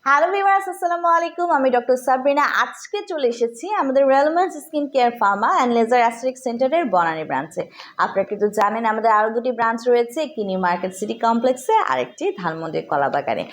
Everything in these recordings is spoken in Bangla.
হ্যালো ভিউয়ার্স, আসসালামু আলাইকুম। আমি ডক্টর সাবরিনা। আজকে চলে এসেছি আমাদের রেলমেন্স skin care pharma and laser aesthetic সেন্টারের বনানী ব্রাঞ্চে। আপনারা কিন্তু জানেন আমাদের আরও দুটি ব্রাঞ্চ রয়েছে, একটি নিউ মার্কেট সিটি কমপ্লেক্সে আর একটি ধানমন্ডির কলাবাগানে।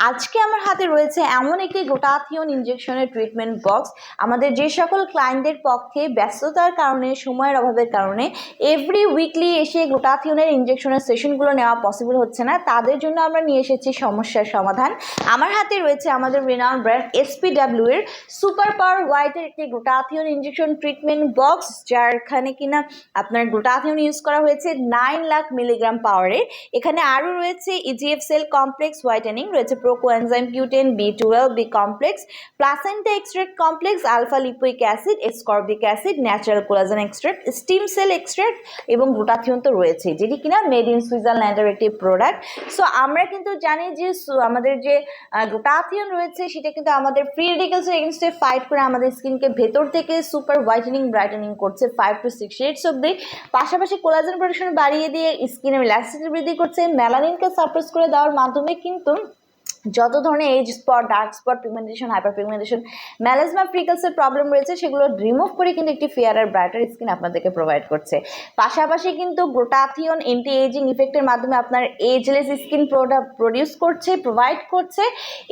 আজকে আমার হাতে রয়েছে এমন একটি গ্লুটাথিয়ন ইনজেকশনের ট্রিটমেন্ট বক্স। আমাদের যে সকল ক্লায়েন্টদের পক্ষে ব্যস্ততার কারণে, সময়ের অভাবের কারণে এভরি উইকলি এসে গ্লুটাথিয়নের ইনজেকশনের সেশনগুলো নেওয়া পসিবল হচ্ছে না, তাদের জন্য আমরা নিয়ে এসেছি সমস্যার সমাধান। আমার হাতে রয়েছে আমাদের রিনাউন্ড ব্র্যান্ড SPW এর সুপার পাওয়ার হোয়াইটের একটি গ্লুটাথিয়ন ইনজেকশন ট্রিটমেন্ট বক্স, যারখানে কিনা আপনার গ্লুটাথিয়ন ইউজ করা হয়েছে 9 লাখ মিলিগ্রাম পাওয়ারের। এখানে আরও রয়েছে EGF সেল কমপ্লেক্স হোয়াইটেনিং, রয়েছে প্রোকোএনজাইম কিউটেন, B12 B complex, placenta extract complex, alpha lipoic acid, ascorbic acid, natural collagen extract, stem cell extract এবং গ্লুটাথিয়ন তো রয়েছে, যেটি কিনা মেড ইন সুইজারল্যান্ডের একটি প্রোডাক্ট। সো আমরা কিন্তু জানি যে আমাদের যে গ্লুটাথিয়ন রয়েছে সেটা কিন্তু আমাদের ফ্রি রেডিক্যালসের এগেইনস্টে ফাইট করে আমাদের স্কিনকে ভেতর থেকে সুপার হোয়াইটেনিং ব্রাইটেনিং করছে 5 to 6 শেডস অবধি। পাশাপাশি কোলাজেন প্রোডাকশন বাড়িয়ে দিয়ে স্কিনের ইলাস্টিসিটি বৃদ্ধি করছে, মেলানিনকে সাপ্রেস করে দেওয়ার মাধ্যমে কিন্তু যত ধরনের age spot, dark spot, pigmentation, hyper pigmentation, melasma, ফ্রিকলসের প্রবলেম রয়েছে সেগুলো রিমুভ করে কিন্তু একটি ফেয়ার আর ব্রাইটার স্কিন আপনাদেরকে প্রোভাইড করছে। পাশাপাশি কিন্তু গ্লুটাথিয়ন এন্টি এজিং ইফেক্টের মাধ্যমে আপনার এজলেস স্কিন প্রডিউস করছে, প্রোভাইড করছে,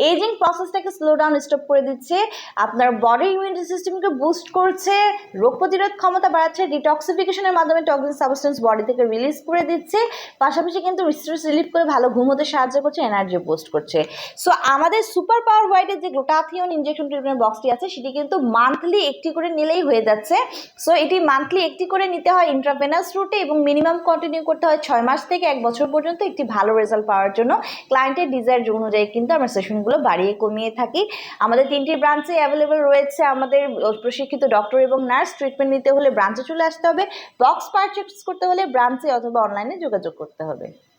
এজিং প্রসেসটাকে স্লো ডাউন স্টপ করে দিচ্ছে, আপনার বডি ইমিউনিটি সিস্টেমকে বুস্ট করছে, রোগ প্রতিরোধ ক্ষমতা বাড়াচ্ছে, ডিটক্সিফিকেশনের মাধ্যমে টক্সিন সাবস্টেন্স বডি থেকে রিলিজ করে দিচ্ছে, পাশাপাশি কিন্তু স্ট্রেস রিলিফ করে ভালো ঘুম হতে সাহায্য করছে, এনার্জি বুস্ট করছে। সো আমাদের সুপার পাওয়ার হোয়াইটের যে গ্লুটাথিয়ন ইনজেকশন ট্রিটমেন্ট বক্সটি আছে সেটি কিন্তু মান্থলি একটি করে নিলেই হয়ে যাচ্ছে। সো এটি মান্থলি একটি করে নিতে হয় ইন্ট্রাভেনাস রুটে এবং মিনিমাম কন্টিনিউ করতে হয় 6 মাস থেকে 1 বছর পর্যন্ত একটি ভালো রেজাল্ট পাওয়ার জন্য। ক্লায়েন্টের ডিজায়ার অনুযায়ী কিন্তু আমরা সেশনগুলো বাড়িয়ে কমিয়ে থাকি। আমাদের 3টি ব্রাঞ্চে অ্যাভেলেবল রয়েছে আমাদের প্রশিক্ষিত ডক্টর এবং নার্স। ট্রিটমেন্ট নিতে হলে ব্রাঞ্চে চলে আসতে হবে, বক্স পারচেস করতে হলে ব্রাঞ্চে অথবা অনলাইনে যোগাযোগ করতে হবে।